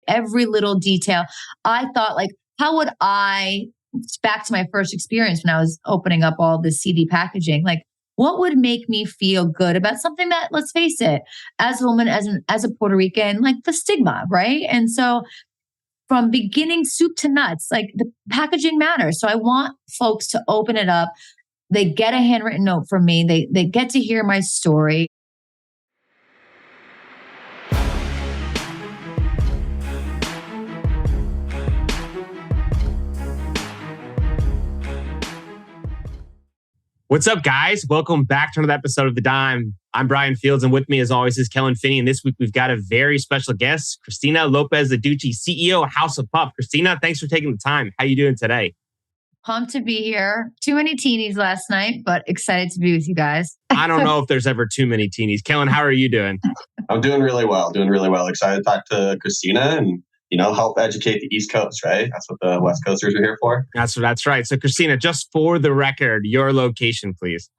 every little detail. I thought like, how would back to my first experience when I was opening up all the CD packaging, like what would make me feel good about something that, let's face it, as a woman, as a Puerto Rican, like the stigma, right? And so from beginning soup to nuts, like the packaging matters. So I want folks to open it up. They get a handwritten note from me. They get to hear my story. What's up, guys? Welcome back to another episode of The Dime. I'm Brian Fields, and with me, as always, is Kellen Finney. And this week, we've got a very special guest, Kristina Adduci, CEO of House of Puff. Kristina, thanks for taking the time. How you doing today? Pumped to be here. Too many teenies last night, but excited to be with you guys. I don't know if there's ever too many teenies. Kellen, how are you doing? I'm doing really well. Excited to talk to Kristina and help educate the East Coast, right? That's what the West Coasters are here for. That's right. So, Kristina, just for the record, your location, please.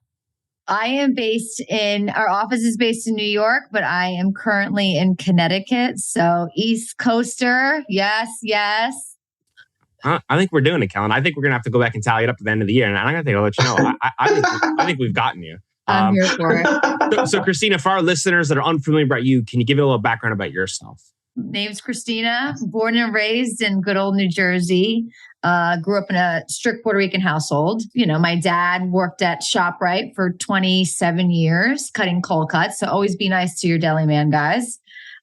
Our office is based in New York, but I am currently in Connecticut. So East Coaster, yes. I think we're doing it, Kellen. I think we're going to have to go back and tally it up at the end of the year. And I'm going to let you know, I think we've gotten you. I'm here for it. So, Kristina, for our listeners that are unfamiliar about you, can you give it a little background about yourself? Name's Kristina, born and raised in good old New Jersey. Grew up in a strict Puerto Rican household. My dad worked at ShopRite for 27 years, cutting cold cuts. So always be nice to your deli man, guys.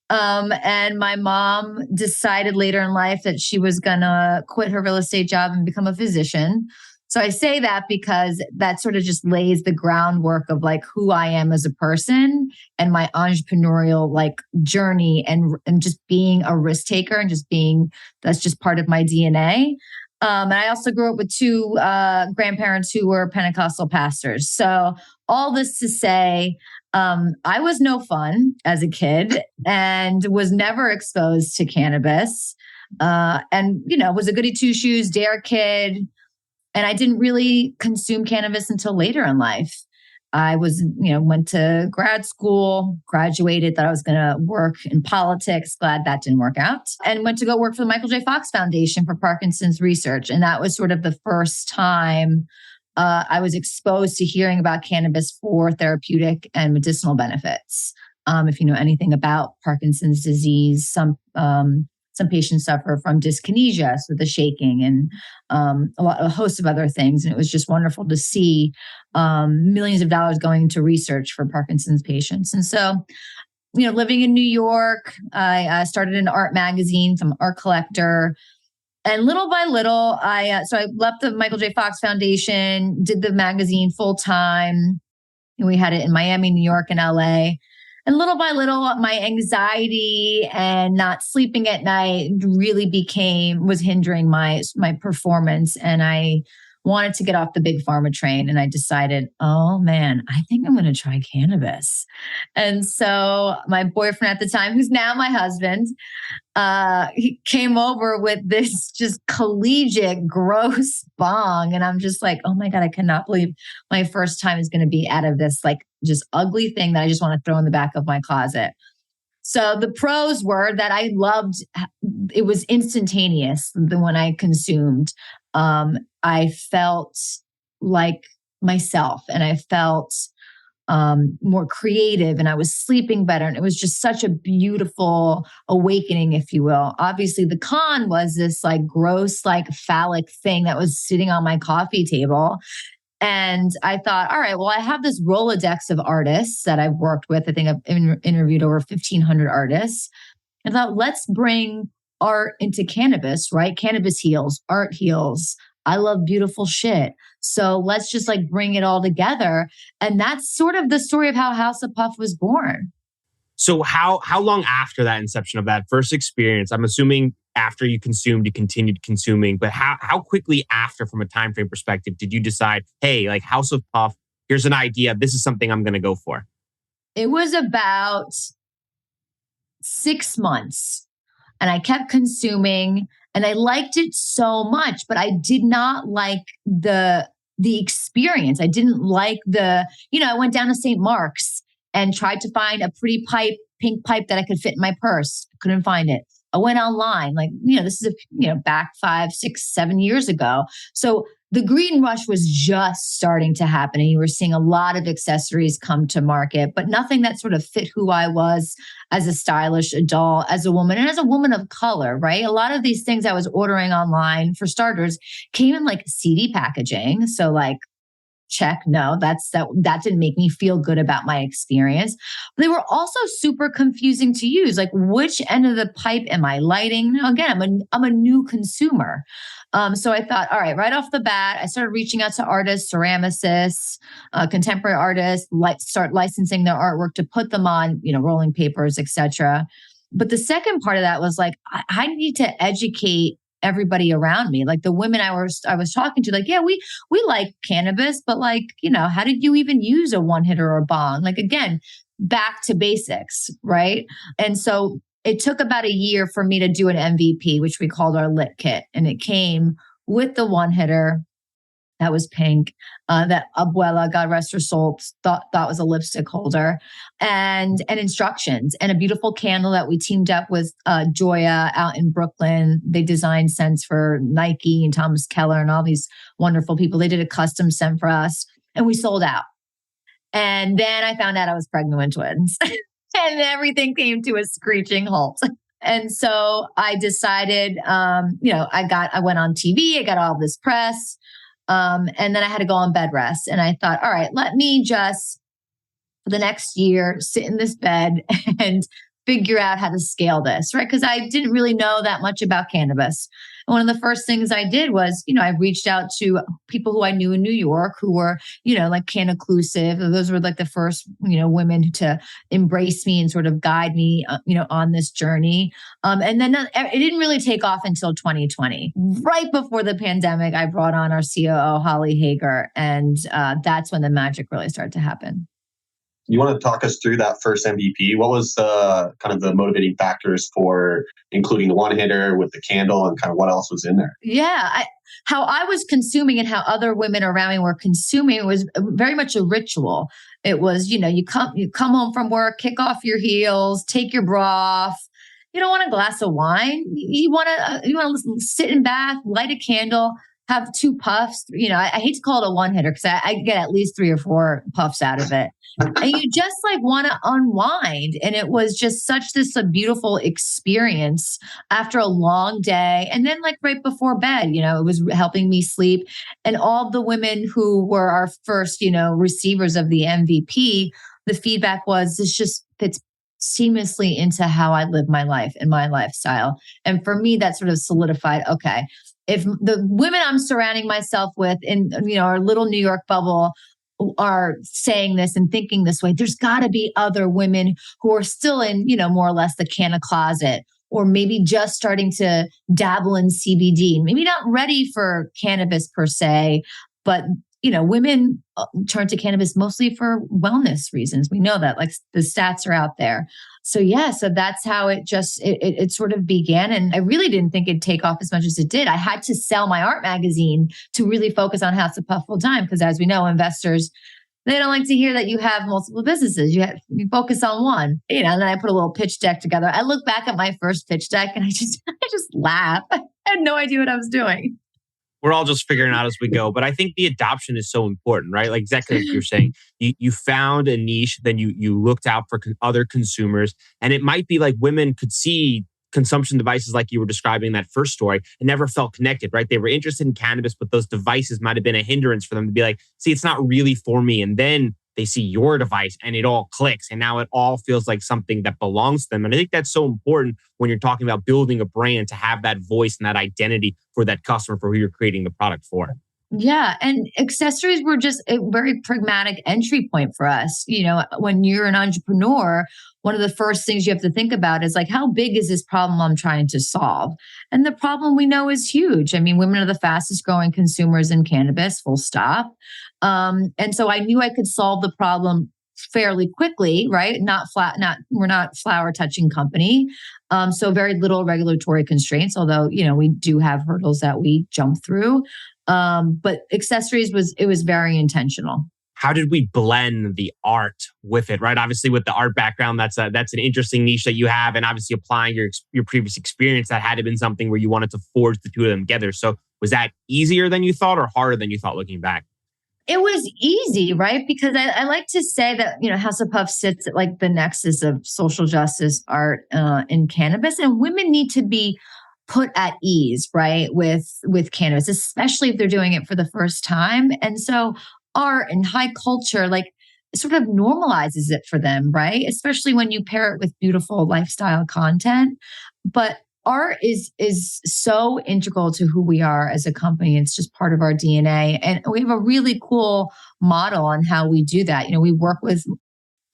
And my mom decided later in life that she was going to quit her real estate job and become a physician. So I say that because that sort of just lays the groundwork of like who I am as a person and my entrepreneurial like journey and just being a risk taker and that's just part of my DNA. And I also grew up with two grandparents who were Pentecostal pastors. So all this to say, I was no fun as a kid and was never exposed to cannabis. And was a goody two shoes, dare kid. And I didn't really consume cannabis until later in life. I went to grad school, graduated, thought I was going to work in politics. Glad that didn't work out. And went to go work for the Michael J. Fox Foundation for Parkinson's research. And that was sort of the first time I was exposed to hearing about cannabis for therapeutic and medicinal benefits. If you know anything about Parkinson's disease, some patients suffer from dyskinesia, so the shaking, and a host of other things. And it was just wonderful to see millions of dollars going into research for Parkinson's patients. And so, living in New York, I started an art magazine. I'm an art collector. And little by little, I left the Michael J. Fox Foundation, did the magazine full time. And we had it in Miami, New York, and LA. And little by little, my anxiety and not sleeping at night really was hindering my performance. And I wanted to get off the big pharma train. And I decided, oh man, I think I'm going to try cannabis. And so my boyfriend at the time, who's now my husband, he came over with this just collegiate, gross bong. And I'm just like, oh my God, I cannot believe my first time is going to be out of this like just ugly thing that I just want to throw in the back of my closet. So the pros were that I loved, it was instantaneous when I consumed. I felt like myself and I felt more creative and I was sleeping better. And it was just such a beautiful awakening, if you will. Obviously, the con was this like gross, like phallic thing that was sitting on my coffee table. And I thought, all right, well, I have this Rolodex of artists that I've worked with. I think I've interviewed over 1,500 artists. I thought, let's bring art into cannabis, right? Cannabis heals, art heals. I love beautiful shit. So let's just like bring it all together. And that's sort of the story of how House of Puff was born. So how long after that inception of that first experience, I'm assuming after you consumed, you continued consuming, but how quickly after, from a time frame perspective, did you decide, hey, like House of Puff, here's an idea, this is something I'm going to go for? It was about 6 months and I kept consuming and I liked it so much, but I did not like the experience. I didn't like I went down to St. Mark's and tried to find a pretty pink pipe that I could fit in my purse. Couldn't find it. I went online, like, this is, back 5, 6, 7 years ago. So the green rush was just starting to happen. And you were seeing a lot of accessories come to market, but nothing that sort of fit who I was as a stylish adult, as a woman, and as a woman of color, right? A lot of these things I was ordering online, for starters, came in like CD packaging. So like, check, no, that didn't make me feel good about my experience. They were also super confusing to use. Like, which end of the pipe am I lighting? Now, again, I'm a new consumer. So I thought, all right, right off the bat, I started reaching out to artists, ceramicists, contemporary artists, start licensing their artwork to put them on, rolling papers, etc. But the second part of that was like, I need to educate everybody around me, like the women I was talking to, like, yeah, we like cannabis, but like, how did you even use a one hitter or a bong? Like, again, back to basics, right? And so it took about a year for me to do an MVP, which we called our lit kit, and it came with the one hitter that was pink, that Abuela, God rest her soul, thought was a lipstick holder, and instructions, and a beautiful candle that we teamed up with Joya out in Brooklyn. They designed scents for Nike and Thomas Keller and all these wonderful people. They did a custom scent for us, and we sold out. And then I found out I was pregnant with twins, and everything came to a screeching halt. And so I decided, I went on TV, I got all this press. And then I had to go on bed rest. And I thought, all right, let me just, for the next year, sit in this bed and figure out how to scale this, right? Because I didn't really know that much about cannabis. And one of the first things I did was, I reached out to people who I knew in New York who were, like Can-Occlusive. Those were like the first, women to embrace me and sort of guide me, on this journey. And then it didn't really take off until 2020. Right before the pandemic, I brought on our COO, Holly Hager. And that's when the magic really started to happen. You want to talk us through that first MVP? What was the kind of the motivating factors for including the one hitter with the candle, and kind of what else was in there? Yeah, how I was consuming and how other women around me were consuming was very much a ritual. It was, you come home from work, kick off your heels, take your bra off. You don't want a glass of wine. You want to sit in bath, light a candle, have 2 puffs. I hate to call it a one hitter because I get at least 3 or 4 puffs out of it. And you just like want to unwind. And it was just such a beautiful experience after a long day. And then like right before bed, it was helping me sleep. And all the women who were our first, receivers of the MVP, the feedback was, this just fits seamlessly into how I live my life and my lifestyle. And for me, that sort of solidified, okay, if the women I'm surrounding myself with in, our little New York bubble are saying this and thinking this way, there's got to be other women who are still in, more or less the canna closet, or maybe just starting to dabble in CBD, maybe not ready for cannabis per se, but women turn to cannabis mostly for wellness reasons. We know that, like, the stats are out there. So that's how it sort of began. And I really didn't think it'd take off as much as it did. I had to sell my art magazine to really focus on House of Puff full time. Because as we know, investors, they don't like to hear that you have multiple businesses. You focus on one, and then I put a little pitch deck together. I look back at my first pitch deck and I just laugh. I had no idea what I was doing. We're all just figuring out as we go. But I think the adoption is so important, right? Like exactly like you're saying, you found a niche, then you looked out for other consumers. And it might be like women could see consumption devices like you were describing in that first story and never felt connected, right? They were interested in cannabis, but those devices might have been a hindrance for them to be like, see, it's not really for me. And then they see your device and it all clicks. And now it all feels like something that belongs to them. And I think that's so important when you're talking about building a brand, to have that voice and that identity for that customer, for who you're creating the product for. Yeah. And accessories were just a very pragmatic entry point for us. When you're an entrepreneur, one of the first things you have to think about is like, how big is this problem I'm trying to solve? And the problem we know is huge. I mean, women are the fastest growing consumers in cannabis, full stop. And so I knew I could solve the problem fairly quickly, right? We're not flower touching company. So very little regulatory constraints, although, we do have hurdles that we jump through. But accessories was very intentional. how did we blend the art with it, right? Obviously, with the art background, that's an interesting niche that you have, and obviously applying your previous experience, that had to been something where you wanted to forge the two of them together. So was that easier than you thought, or harder than you thought looking back? It was easy, right? Because I like to say that, House of Puff sits at like the nexus of social justice, art, and cannabis, and women need to be put at ease, right, with cannabis, especially if they're doing it for the first time. And so art and high culture, like, sort of normalizes it for them, right? Especially when you pair it with beautiful lifestyle content. But art is so integral to who we are as a company. It's just part of our DNA. And we have a really cool model on how we do that. We work with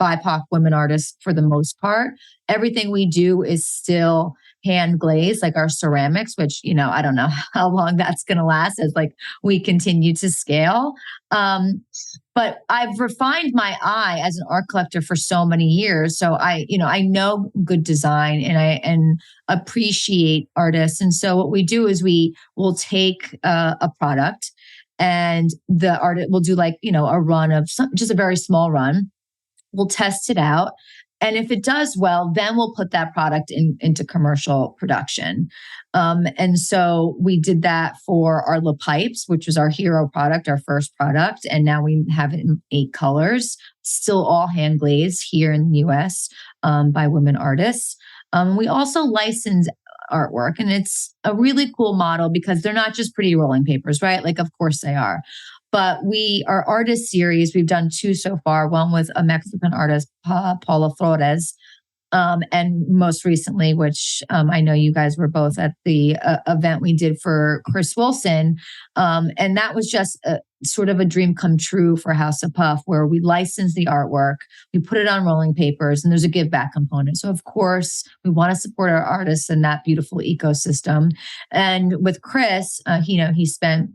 BIPOC women artists for the most part. Everything we do is still hand glazed, like our ceramics, which, I don't know how long that's going to last as like we continue to scale. But I've refined my eye as an art collector for so many years. So I know good design and appreciate artists. And so what we do is we will take a product, and the artist will do like, a run of just a very small run. We'll test it out. And if it does well, then we'll put that product into commercial production. And so we did that for our La Pipes, which was our hero product, our first product. And now we have it in 8 colors, still all hand glazed here in the US by women artists. We also license artwork, and it's a really cool model because they're not just pretty rolling papers, right? Like, of course they are. But our artist series, we've done 2 so far. One with a Mexican artist, Paula Flores, and most recently, which I know you guys were both at the event we did for Chris Wilson. And that was just sort of a dream come true for House of Puff, where we license the artwork, we put it on rolling papers, and there's a give back component. So of course, we want to support our artists in that beautiful ecosystem. And with Chris, he spent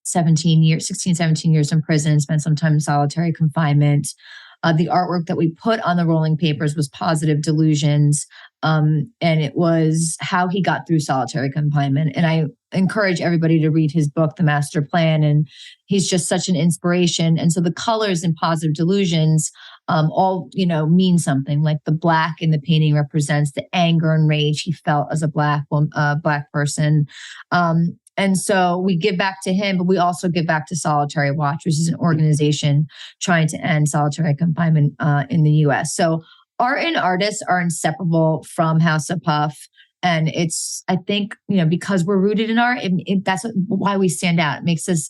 16, 17 years in prison, spent some time in solitary confinement. The artwork that we put on the rolling papers was Positive Delusions. And it was how he got through solitary confinement. And I encourage everybody to read his book, The Master Plan. And he's just such an inspiration. And so the colors in Positive Delusions all, mean something. Like the black in the painting represents the anger and rage he felt as a black person. And so we give back to him, but we also give back to Solitary Watch, which is an organization trying to end solitary confinement in the US. So art and artists are inseparable from House of Puff. And it's, I think, because we're rooted in art, that's why we stand out. It makes us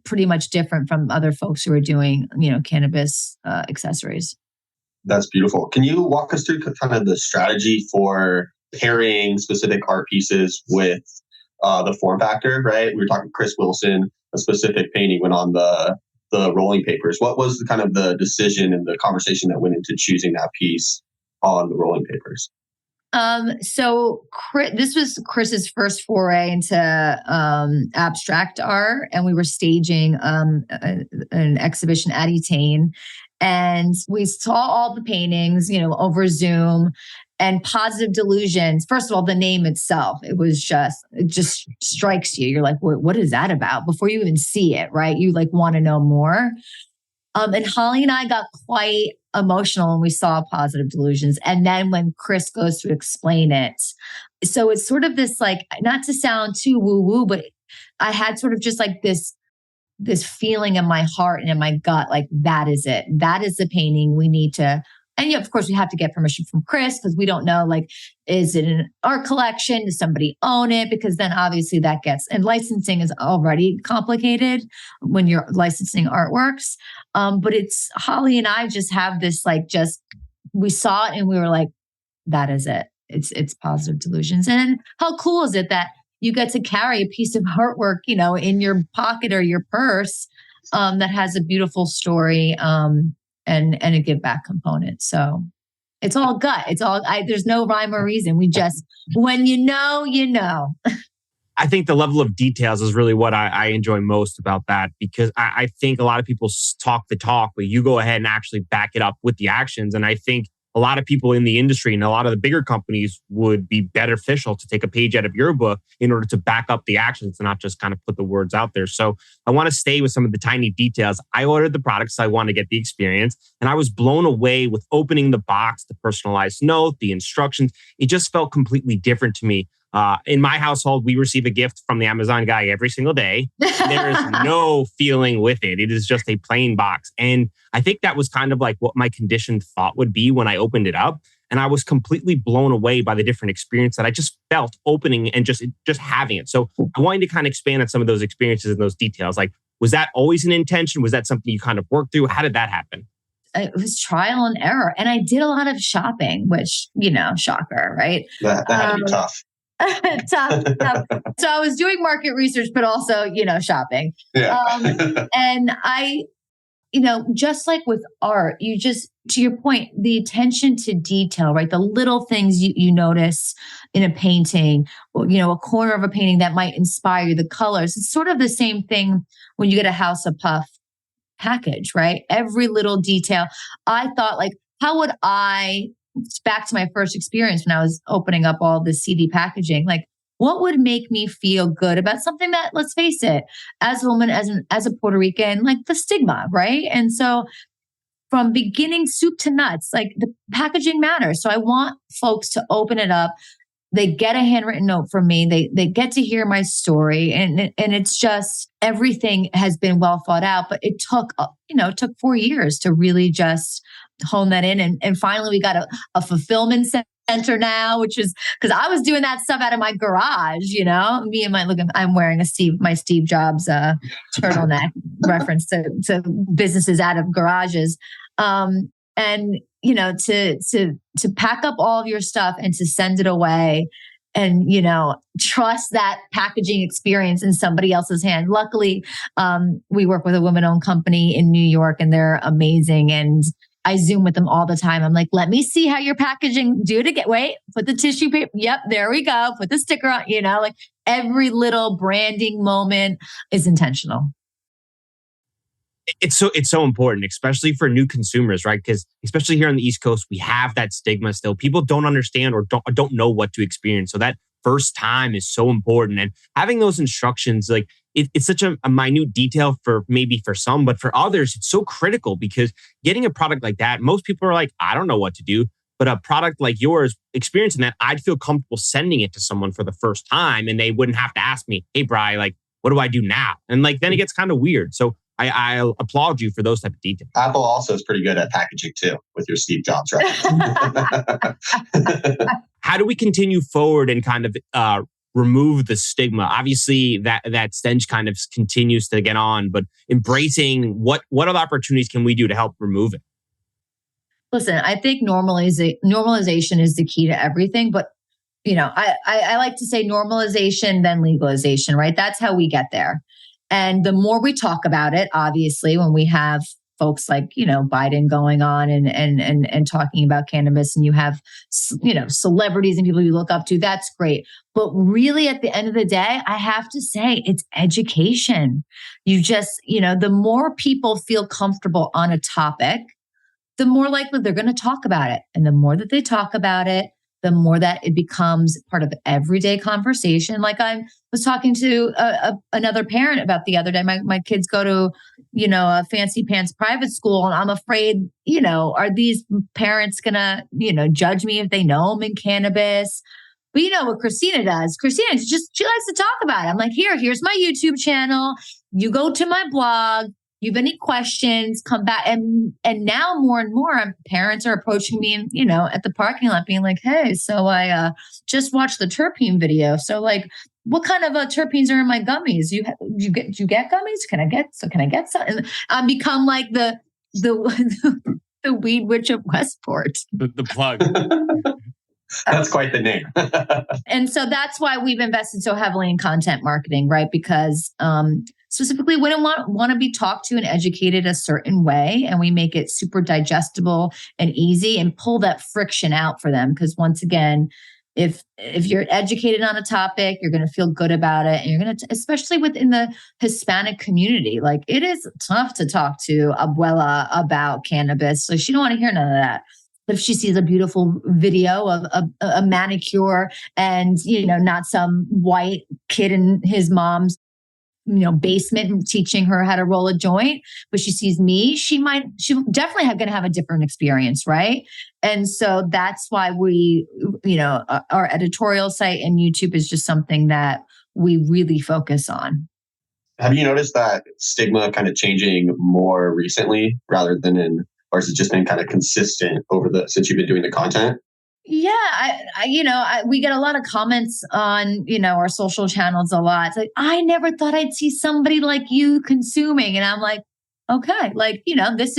pretty much different from other folks who are doing, cannabis accessories. That's beautiful. Can you walk us through kind of the strategy for pairing specific art pieces with the form factor, right? We were talking Chris Wilson, a specific painting went on the rolling papers. What was the kind of the decision and the conversation that went into choosing that piece on the rolling papers? So this was Chris's first foray into abstract art, and we were staging an exhibition at Etain, and we saw all the paintings, over Zoom. And Positive Delusions, first of all, the name itself, it just strikes you. You're like, what is that about? Before you even see it, right? You like want to know more. And Holly and I got quite emotional when we saw Positive Delusions. And then when Chris goes to explain it. So it's sort of this, like, not to sound too woo-woo, but I had sort of just like this feeling in my heart and in my gut, like, that is it. That is the painting we need to. And of course, we have to get permission from Chris because we don't know, like, is it an art collection? Does somebody own it? Because then obviously and licensing is already complicated when you're licensing artworks. But it's Holly and I just have this, like, we saw it and we were like, that is it. It's Positive Delusions. And how cool is it that you get to carry a piece of artwork, in your pocket or your purse that has a beautiful story. And a give back component. So it's all gut. There's no rhyme or reason. We just, when you know. I think the level of details is really what I enjoy most about that, because I think a lot of people talk the talk, but you go ahead and actually back it up with the actions. And I think a lot of people in the industry and a lot of the bigger companies would be beneficial to take a page out of your book in order to back up the actions and not just kind of put the words out there. So I want to stay with some of the tiny details. I ordered the products. I want to get the experience. And I was blown away with opening the box, the personalized note, the instructions. It just felt completely different to me. In my household, we receive a gift from the Amazon guy every single day. There is no feeling with it. It is just a plain box. And I think that was kind of like what my conditioned thought would be when I opened it up. And I was completely blown away by the different experience that I just felt opening and just having it. So I wanted to kind of expand on some of those experiences and those details. Like, was that always an intention? Was that something you kind of worked through? How did that happen? It was trial and error. And I did a lot of shopping, which, shocker, right? That had to be tough. tough. So I was doing market research, but also, shopping. Yeah. And I, just like with art, to your point, the attention to detail, right? The little things you notice in a painting, or, a corner of a painting that might inspire you, the colors. It's sort of the same thing when you get a House of Puff package, right? Every little detail. I thought, like, how would back to my first experience when I was opening up all the CD packaging, like, what would make me feel good about something that, let's face it, as a woman, as a Puerto Rican, like the stigma, right? And so from beginning soup to nuts, like the packaging matters. So I want folks to open it up. They get a handwritten note from me. They get to hear my story, and it's just, everything has been well thought out. But it took 4 years to really just hone that in, and finally we got a fulfillment center now, which is because I was doing that stuff out of my garage. Me and I'm wearing my Steve Jobs turtleneck reference to businesses out of garages. And to pack up all of your stuff and to send it away and, trust that packaging experience in somebody else's hand. Luckily, we work with a women-owned company in New York, and they're amazing. And I Zoom with them all the time. I'm like, let me see how you're packaging. Do it again. Wait, put the tissue paper. Yep, there we go. Put the sticker on, like every little branding moment is intentional. It's so important, especially for new consumers, right? Because especially here on the East Coast, we have that stigma still. People don't understand or don't know what to experience. So that first time is so important. And having those instructions, like it's such a minute detail for some, but for others, it's so critical because getting a product like that, most people are like, I don't know what to do. But a product like yours, experiencing that, I'd feel comfortable sending it to someone for the first time, and they wouldn't have to ask me, hey, Bri, like, what do I do now? And like, then it gets kind of weird. So I applaud you for those type of details. Apple also is pretty good at packaging too, with your Steve Jobs reference. How do we continue forward and kind of remove the stigma? Obviously, that stench kind of continues to get on, but embracing what other opportunities can we do to help remove it? Listen, I think normalization is the key to everything, but I like to say normalization, then legalization, right? That's how we get there. And the more we talk about it, obviously, when we have folks like, Biden going on and talking about cannabis, and you have, celebrities and people you look up to, that's great. But really, at the end of the day, I have to say it's education. You just, the more people feel comfortable on a topic, the more likely they're going to talk about it. And the more that they talk about it, the more that it becomes part of everyday conversation. Like I was talking to another parent about the other day. My kids go to, a fancy pants private school, and I'm afraid, are these parents gonna, judge me if they know I'm in cannabis? But what Kristina does? Kristina she likes to talk about it. I'm like, here's my YouTube channel. You go to my blog. You have any questions, come back. And now more and more parents are approaching me and, at the parking lot being like, hey, so I just watched the terpene video. So like, what kind of terpenes are in my gummies? Do you get gummies? Can I get some? And I become like the weed witch of Westport. The plug. That's quite the name. And so that's why we've invested so heavily in content marketing, right? Because specifically women want to be talked to and educated a certain way, and we make it super digestible and easy and pull that friction out for them. Because once again, if you're educated on a topic, you're going to feel good about it, and you're going to, especially within the Hispanic community, like it is tough to talk to abuela about cannabis. So she don't want to hear none of that. But if she sees a beautiful video of a manicure and, not some white kid in his mom's, basement teaching her how to roll a joint, but she sees me, she definitely going to have a different experience. Right. And so that's why we, our editorial site and YouTube is just something that we really focus on. Have you noticed that stigma kind of changing more recently rather than or has it just been kind of consistent since you've been doing the content? Yeah, we get a lot of comments on, our social channels a lot. It's like, I never thought I'd see somebody like you consuming. And I'm like, okay, this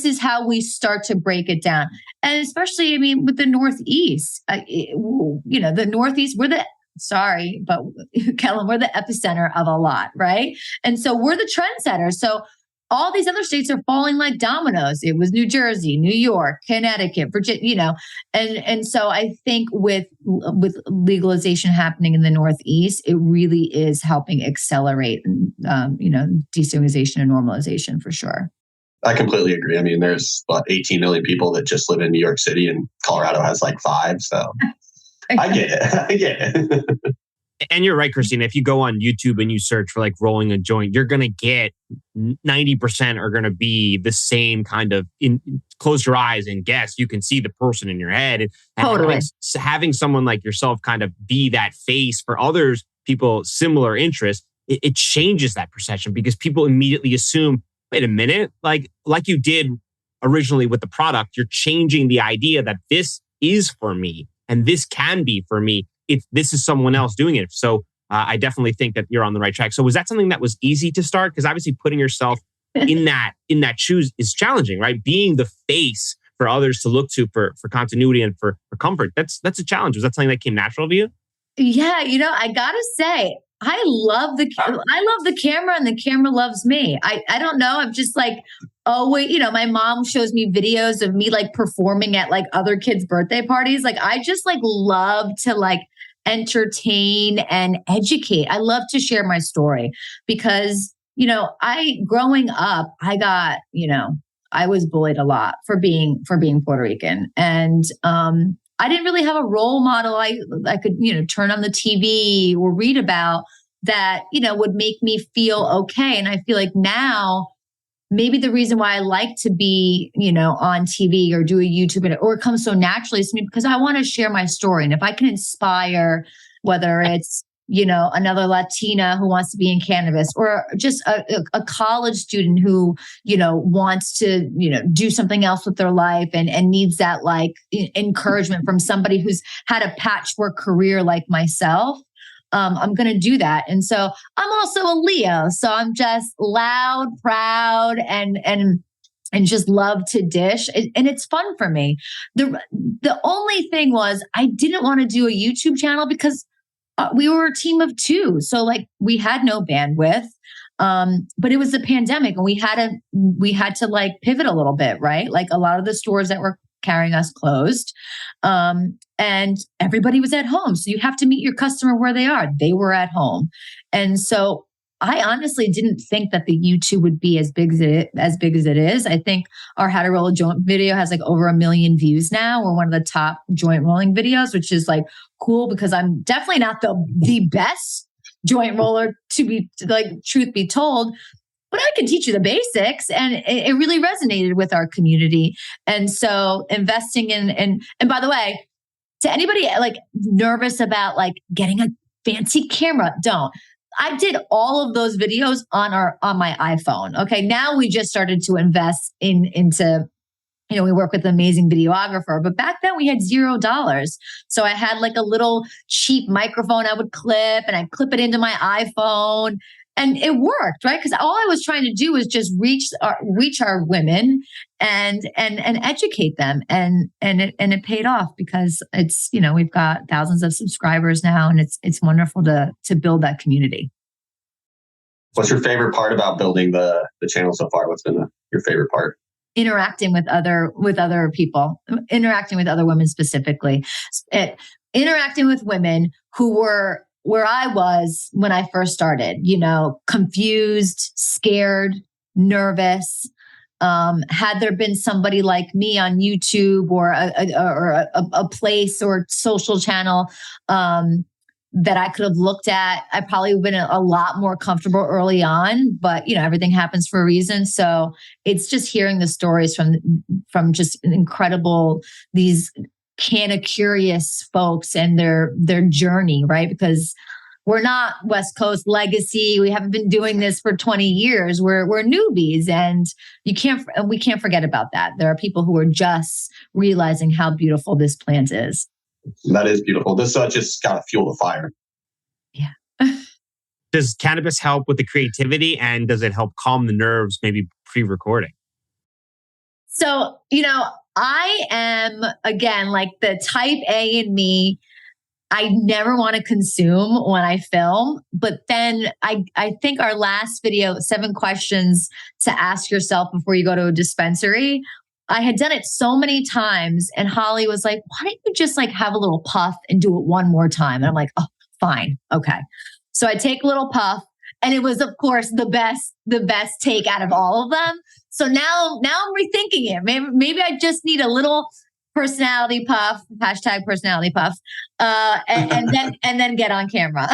is how we start to break it down. And especially, with the Northeast, the Northeast, sorry, but Kellen, we're the epicenter of a lot, right? And so we're the trendsetters. So all these other states are falling like dominoes. It was New Jersey, New York, Connecticut, Virginia, and so I think with legalization happening in the Northeast, it really is helping accelerate, destigmatization and normalization for sure. I completely agree. I mean, there's 18 million people that just live in New York City, and Colorado has like 5. So I get it. And you're right, Kristina. If you go on YouTube and you search for like rolling a joint, you're going to get 90% are going to be the same kind of close your eyes and guess. You can see the person in your head. And totally. Having someone like yourself kind of be that face for others, people similar interests, it changes that perception because people immediately assume, wait a minute, like you did originally with the product, you're changing the idea that this is for me and this can be for me. This is someone else doing it. So I definitely think that you're on the right track. So was that something that was easy to start? Because obviously putting yourself in that shoes is challenging, right? Being the face for others to look to for continuity and for comfort. That's a challenge. Was that something that came natural to you? Yeah, I gotta say, I love the camera and the camera loves me. I don't know. I'm just like, oh wait, my mom shows me videos of me like performing at like other kids' birthday parties. Like I just like love to like entertain and educate. I love to share my story because, growing up, I was bullied a lot for being Puerto Rican. And I didn't really have a role model I could, turn on the TV or read about that, would make me feel okay. And I feel like now maybe the reason why I like to be, on TV or do a YouTube or it comes so naturally to me because I want to share my story. And if I can inspire, whether it's, another Latina who wants to be in cannabis or just a college student who, wants to, do something else with their life and needs that like encouragement from somebody who's had a patchwork career like myself. I'm going to do that. And so I'm also a Leo. So I'm just loud, proud, and just love to dish. And it's fun for me. The only thing was I didn't want to do a YouTube channel because we were a team of 2. So like we had no bandwidth. But it was the pandemic and we had to like pivot a little bit, right? Like a lot of the stores that were carrying us closed. And everybody was at home. So you have to meet your customer where they are. They were at home. And so I honestly didn't think that the YouTube would be as big as it is. I think our How to Roll a Joint video has like over 1 million views now. We're one of the top joint rolling videos, which is like cool because I'm definitely not the best joint roller to be like, truth be told. But I can teach you the basics. And it really resonated with our community. And so investing in, and by the way, to anybody like nervous about like getting a fancy camera, don't. I did all of those videos on my iPhone. Okay. Now we just started to invest into, we work with an amazing videographer, but back then we had $0. So I had like a little cheap microphone I would clip and I'd clip it into my iPhone. And it worked, right? Because all I was trying to do was just reach our women and educate them, and it paid off because it's we've got thousands of subscribers now, and it's wonderful to build that community. What's your favorite part about building the channel so far? What's been your favorite part? Interacting with other people, interacting with other women specifically, interacting with women who were where I was when I first started, confused, scared, nervous, Had there been somebody like me on YouTube or a place or social channel that I could have looked at, I probably would have been a lot more comfortable early on. But everything happens for a reason. So it's just hearing the stories from just incredible these kind of curious folks and their journey, right? Because we're not West Coast legacy. We haven't been doing this for 20 years. We're newbies, and we can't forget about that. There are people who are just realizing how beautiful this plant is. That is beautiful. This just got to fuel the fire. Yeah. Does cannabis help with the creativity, and does it help calm the nerves, maybe pre-recording? So, I am, again, like the type A in me. I never want to consume when I film, but then I think our last video, 7 questions to ask yourself before you go to a dispensary, I had done it so many times, and Holly was like, why don't you just like have a little puff and do it one more time? And I'm like, oh, fine. Okay. So I take a little puff, and it was, of course, the best take out of all of them. So now I'm rethinking it. Maybe I just need a little personality puff, #personality puff, and then get on camera.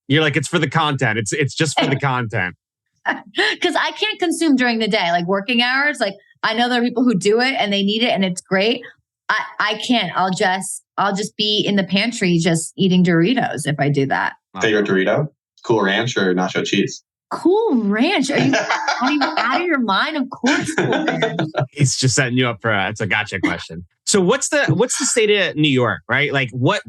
You're like, it's for the content. It's just for the content. Because I can't consume during the day, like working hours. Like I know there are people who do it and they need it and it's great. I can't. I'll just be in the pantry just eating Doritos if I do that. Favorite Dorito? Cool Ranch or nacho cheese? Cool Ranch. Are you out of your mind? Of course, Cool Ranch. He's just setting you up for it's a gotcha question. So what's the state of New York, right? Like what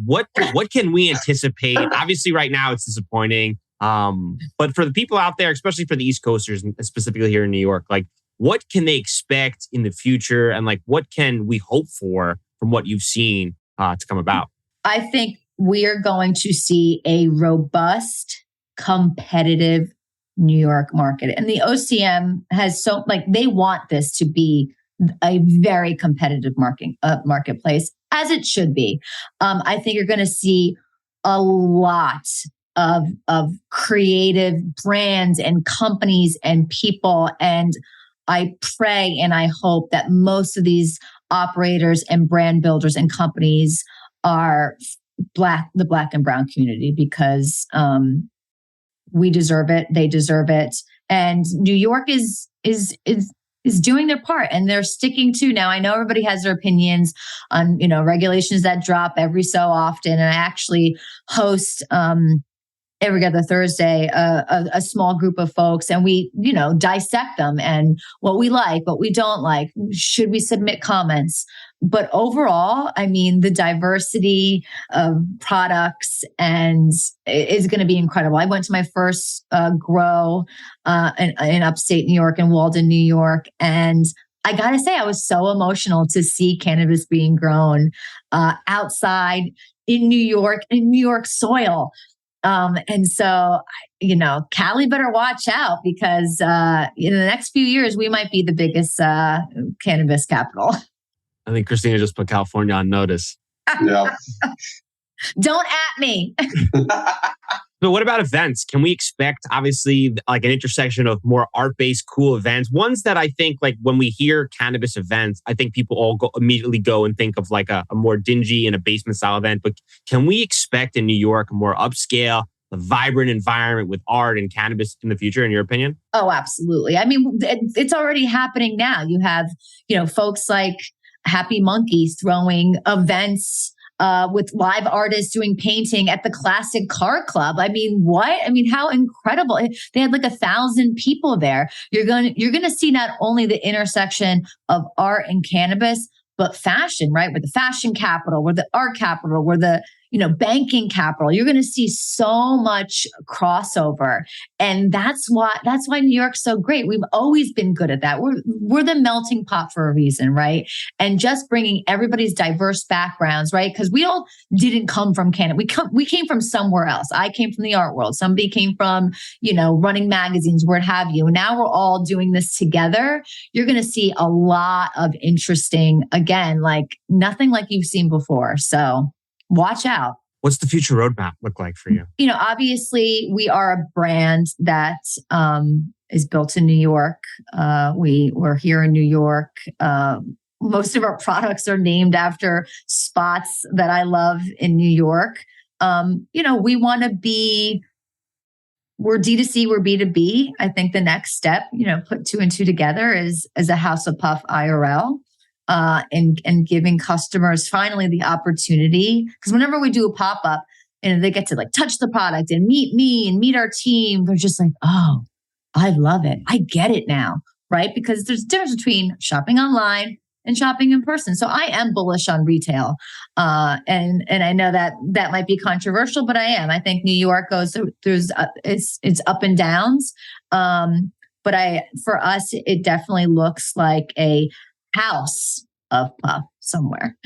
can we anticipate? Obviously, right now it's disappointing. But for the people out there, especially for the East Coasters, and specifically here in New York, like what can they expect in the future, and like what can we hope for from what you've seen to come about? I think we are going to see a robust, competitive New York market. And the OCM has they want this to be a very competitive marketplace, as it should be. I think you're going to see a lot of creative brands and companies and people. And I pray and I hope that most of these operators and brand builders and companies are the Black and brown community, because we deserve it. They deserve it. And New York is doing their part, and they're sticking to. Now, I know everybody has their opinions on, regulations that drop every so often. And I actually host, every other Thursday, a small group of folks, and we, dissect them and what we like, what we don't like. Should we submit comments? But overall, I mean, the diversity of products and is going to be incredible. I went to my first grow in upstate New York, in Walden, New York, and I got to say, I was so emotional to see cannabis being grown outside in New York soil. And so, Cali better watch out, because in the next few years, we might be the biggest cannabis capital. I think Kristina just put California on notice. Yeah. Don't at me. So what about events? Can we expect, obviously, like an intersection of more art-based, cool events? Ones that I think, like when we hear cannabis events, I think people all immediately go and think of like a more dingy and a basement style event. But can we expect in New York a more upscale, a vibrant environment with art and cannabis in the future, in your opinion? Oh, absolutely. I mean, it's already happening now. You have, folks like Happy Monkeys throwing events with live artists doing painting at the Classic Car Club. I mean, what? I mean, how incredible. They had like 1,000 people there. You're going to see not only the intersection of art and cannabis, but fashion, right? We're the fashion capital, we're the art capital, we're the, banking capital. You're going to see so much crossover. And that's why New York's so great. We've always been good at that. We're the melting pot for a reason, right? And just bringing everybody's diverse backgrounds, right? Because we all didn't come from Canada. We came from somewhere else. I came from the art world. Somebody came from, running magazines, what have you. And now we're all doing this together. You're going to see a lot of interesting, again, like nothing like you've seen before. So watch out. What's the future roadmap look like for you? Obviously we are a brand that is built in New York. We're here in New York. Most of our products are named after spots that I love in New York. We want to be, we're D2C, we're B2B. I think the next step, put two and two together is as a House of Puff IRL. And giving customers finally the opportunity, because whenever we do a pop-up and they get to like touch the product and meet me and meet our team, they're just like, oh, I love it. I get it now, right? Because there's a difference between shopping online and shopping in person. So I am bullish on retail. And I know that might be controversial, but I am. I think New York goes through, it's up and downs. But for us, it definitely looks like a House of Puff somewhere.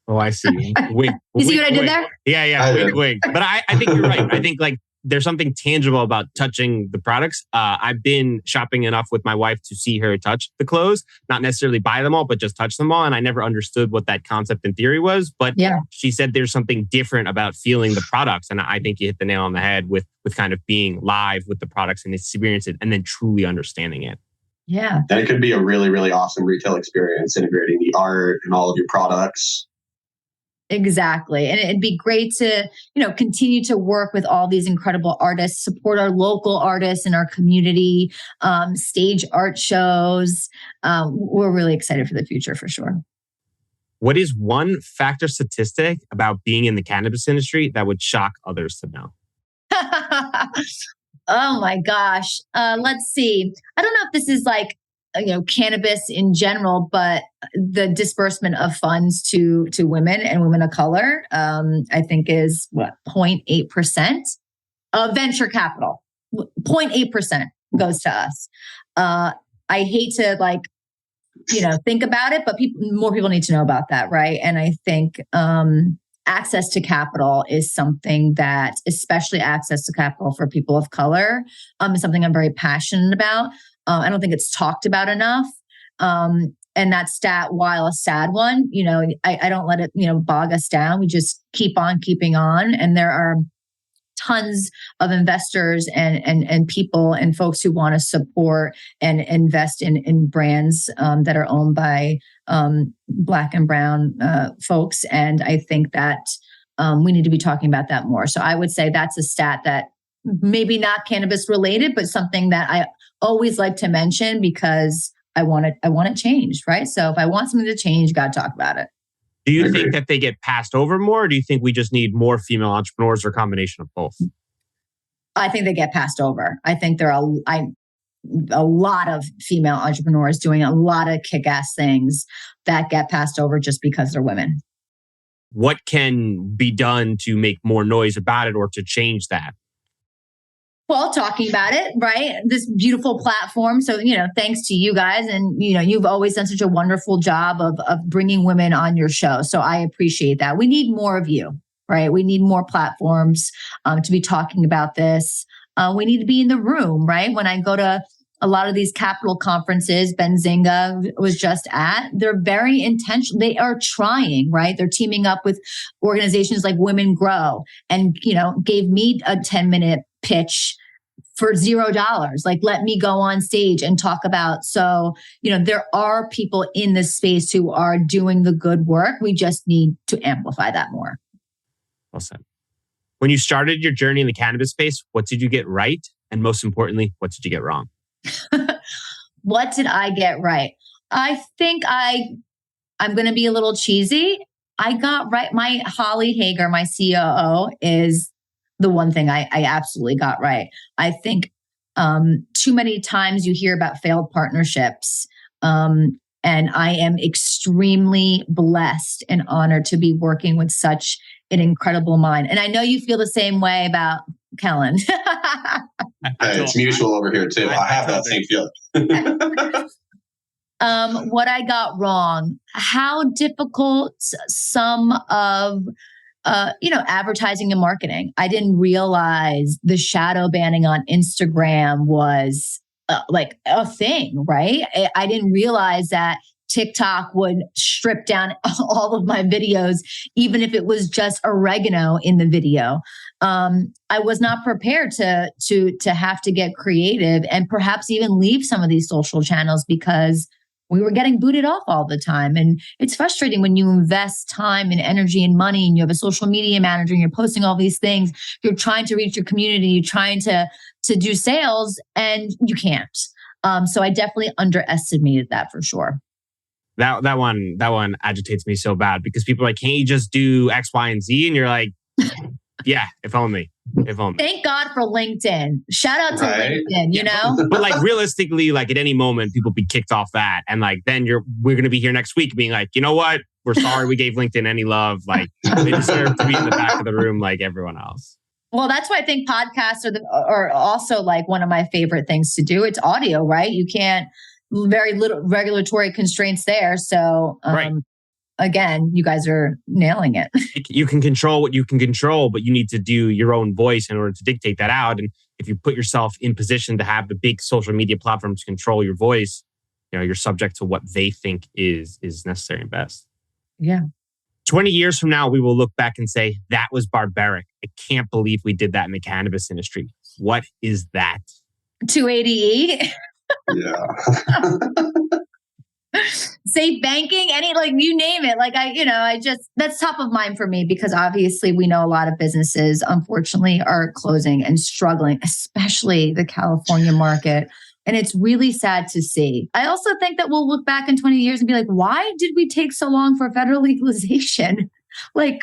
Oh, I see. Wink. You see what I did there? Yeah. Wink, wink. But I think you're right. I think like there's something tangible about touching the products. I've been shopping enough with my wife to see her touch the clothes, not necessarily buy them all, but just touch them all. And I never understood what that concept in theory was. But she said there's something different about feeling the products. And I think you hit the nail on the head with kind of being live with the products and experience it and then truly understanding it. Yeah. And it could be a really, really awesome retail experience, integrating the art and all of your products. Exactly. And it'd be great to, continue to work with all these incredible artists, support our local artists in our community, stage art shows. We're really excited for the future for sure. What is one fact or statistic about being in the cannabis industry that would shock others to know? Oh my gosh. Let's see. I don't know if this is like, cannabis in general, but the disbursement of funds to women and women of color, I think is 0.8% of venture capital. 0.8% goes to us. I hate to think about it, but more people need to know about that, right? And I think access to capital is something that, especially access to capital for people of color, is something I'm very passionate about. I don't think it's talked about enough. And that stat, while a sad one, I don't let it, bog us down. We just keep on keeping on. And there are tons of investors and people and folks who want to support and invest in brands that are owned by Black and brown folks. And I think that we need to be talking about that more. So I would say that's a stat that maybe not cannabis related, but something that I always like to mention because I want it changed, right? So if I want something to change, you got to talk about it. Do you think that they get passed over more, or do you think we just need more female entrepreneurs or a combination of both? I think they get passed over. I think there are a lot of female entrepreneurs doing a lot of kick-ass things that get passed over just because they're women. What can be done to make more noise about it or to change that? Well, talking about it, right? This beautiful platform. So, thanks to you guys. And, you've always done such a wonderful job of bringing women on your show. So I appreciate that. We need more of you, right? We need more platforms to be talking about this. We need to be in the room, right? When I go to a lot of these capital conferences, Benzinga was just at, they're very intentional. They are trying, right? They're teaming up with organizations like Women Grow and, gave me a 10-minute pitch for $0. Like, let me go on stage and talk about. So, there are people in this space who are doing the good work. We just need to amplify that more. Well said. When you started your journey in the cannabis space, what did you get right? And most importantly, what did you get wrong? What did I get right? I think I'm going to be a little cheesy. I got right. My Holly Hager, my COO, is the one thing I absolutely got right. I think too many times you hear about failed partnerships. And I am extremely blessed and honored to be working with such an incredible mind. And I know you feel the same way about Kellen. It's mutual over here too. I have that same feeling. What I got wrong, how difficult some of advertising and marketing. I didn't realize the shadow banning on Instagram was like a thing, right? I didn't realize that TikTok would strip down all of my videos, even if it was just oregano in the video. I was not prepared to have to get creative and perhaps even leave some of these social channels because we were getting booted off all the time. And it's frustrating when you invest time and energy and money and you have a social media manager and you're posting all these things, you're trying to reach your community, you're trying to do sales and you can't. So I definitely underestimated that for sure. That one agitates me so bad because people are like, can't you just do X, Y, and Z? And you're like, yeah, if only. Thank God for LinkedIn. Shout out to LinkedIn, you know? But like realistically, like at any moment, people be kicked off that. And like, then we're going to be here next week being like, you know what? We're sorry we gave LinkedIn any love. Like they deserve to be in the back of the room like everyone else. Well, that's why I think podcasts are also like one of my favorite things to do. It's audio, right? You can't, very little regulatory constraints there. So, right. Again, you guys are nailing it. You can control what you can control, but you need to do your own voice in order to dictate that out. And if you put yourself in position to have the big social media platforms control your voice, you know, you're subject to what they think is necessary and best. Yeah. 20 years from now, we will look back and say, that was barbaric. I can't believe we did that in the cannabis industry. What is that? 280E? Yeah. Safe banking, you name it. That's top of mind for me because obviously we know a lot of businesses, unfortunately, are closing and struggling, especially the California market. And it's really sad to see. I also think that we'll look back in 20 years and be like, why did we take so long for federal legalization? Like,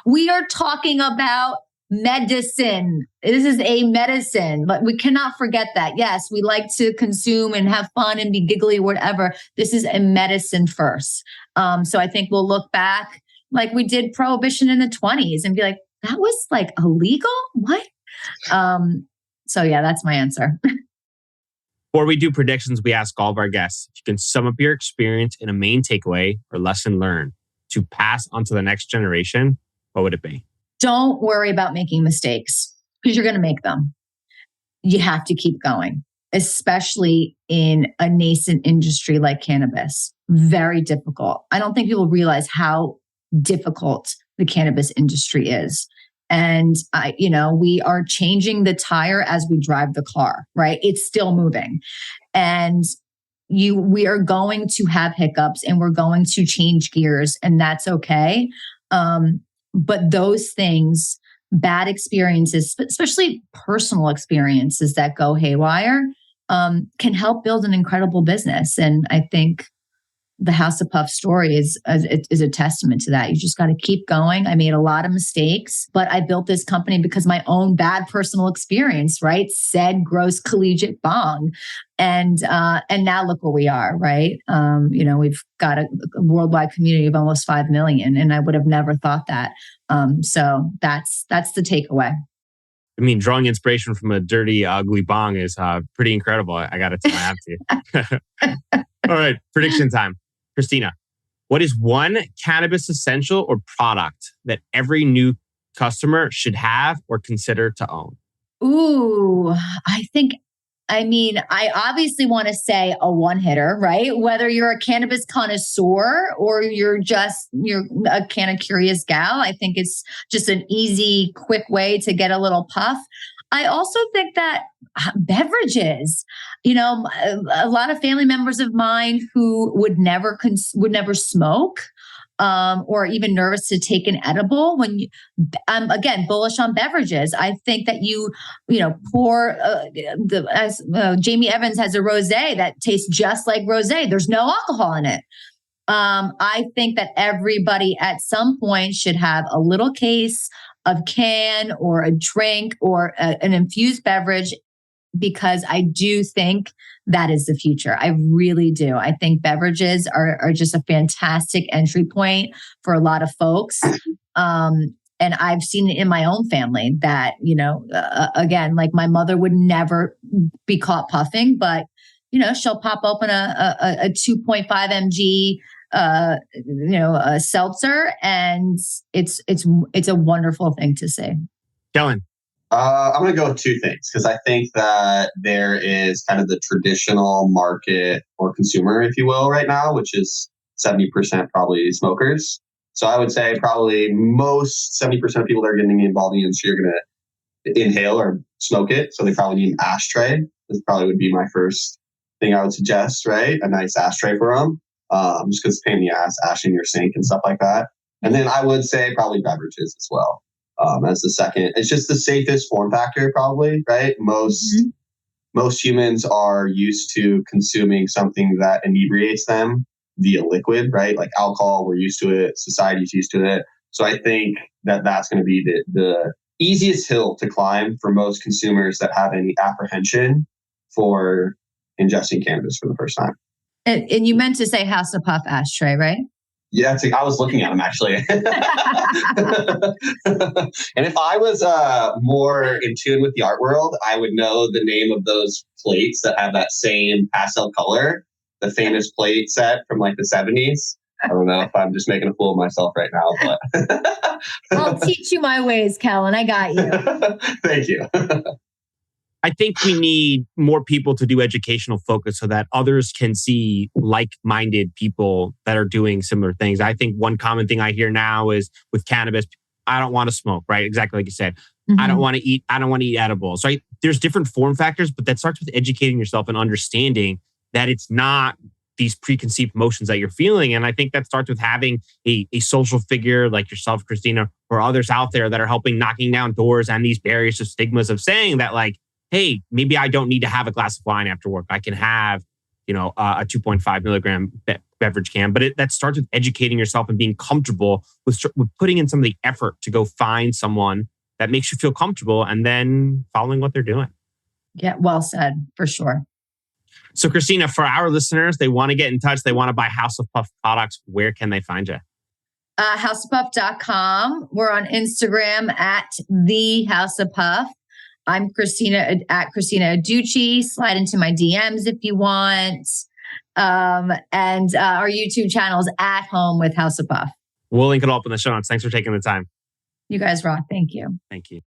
we are talking about medicine. This is a medicine, but we cannot forget that. Yes, we like to consume and have fun and be giggly or whatever. This is a medicine first. So I think we'll look back like we did prohibition in the 20s and be like, that was like illegal? What? So yeah, that's my answer. Before we do predictions, we ask all of our guests if you can sum up your experience in a main takeaway or lesson learned to pass on to the next generation, what would it be? Don't worry about making mistakes because you're going to make them. You have to keep going, especially in a nascent industry like cannabis. Very difficult. I don't think people realize how difficult the cannabis industry is. And we are changing the tire as we drive the car, right? It's still moving. And we are going to have hiccups and we're going to change gears, and that's okay. But those things, bad experiences, especially personal experiences that go haywire, can help build an incredible business. And I think the House of Puff story is a testament to that. You just got to keep going. I made a lot of mistakes, but I built this company because my own bad personal experience, right? Said gross collegiate bong. And now look where we are, right? We've got a worldwide community of almost 5 million, and I would have never thought that. So that's the takeaway. I mean, drawing inspiration from a dirty, ugly bong is pretty incredible. I got to tell you, I have to. All right, prediction time. Kristina, what is one cannabis essential or product that every new customer should have or consider to own? Ooh, I obviously want to say a one hitter, right? Whether you're a cannabis connoisseur or you're a kind of curious gal, I think it's just an easy, quick way to get a little puff. I also think that beverages, a lot of family members of mine who would never smoke, or even nervous to take an edible. When again, bullish on beverages. I think that you pour as Jamie Evans has a rosé that tastes just like rosé. There's no alcohol in it. I think that everybody at some point should have a little case of can or a drink or an infused beverage, because I do think that is the future. I really do. I think beverages are just a fantastic entry point for a lot of folks. And I've seen it in my own family that, again, like my mother would never be caught puffing, but, she'll pop open a 2.5 mg a seltzer, and it's a wonderful thing to see. Kellen. I'm going to go with two things because I think that there is kind of the traditional market or consumer, if you will, right now, which is 70% probably smokers. So I would say probably most 70% of people that are getting involved in the industry are going to inhale or smoke it. So they probably need an ashtray. This probably would be my first thing I would suggest, right? A nice ashtray for them. Just because it's a pain in the ass, ash in your sink and stuff like that. And then I would say probably beverages as well. As the second. It's just the safest form factor, probably, right? Most humans are used to consuming something that inebriates them via liquid, right? Like alcohol, we're used to it. Society's used to it. So I think that that's going to be the easiest hill to climb for most consumers that have any apprehension for ingesting cannabis for the first time. And you meant to say House of Puff ashtray, right? Yeah, I was looking at them actually. And if I was more in tune with the art world, I would know the name of those plates that have that same pastel color, the famous plate set from like the 70s. I don't know if I'm just making a fool of myself right now, but I'll teach you my ways, Kellen. I got you. Thank you. I think we need more people to do educational focus so that others can see like-minded people that are doing similar things. I think one common thing I hear now is with cannabis, I don't want to smoke, right? Exactly like you said. I don't want to eat edibles, right? There's different form factors, but that starts with educating yourself and understanding that it's not these preconceived notions that you're feeling. And I think that starts with having a social figure like yourself, Kristina, or others out there that are helping knocking down doors and these barriers of stigmas of saying that like, hey, maybe I don't need to have a glass of wine after work. I can have, a 2.5 milligram beverage can. But that starts with educating yourself and being comfortable with putting in some of the effort to go find someone that makes you feel comfortable and then following what they're doing. Yeah, well said, for sure. So Kristina, for our listeners, they want to get in touch. They want to buy House of Puff products. Where can they find you? Houseofpuff.com. We're on Instagram at the House of Puff. I'm Kristina at Kristina Adduci. Slide into my DMs if you want. And our YouTube channel is At Home with House of Puff. We'll link it all up in the show notes. Thanks for taking the time. You guys rock. Thank you. Thank you.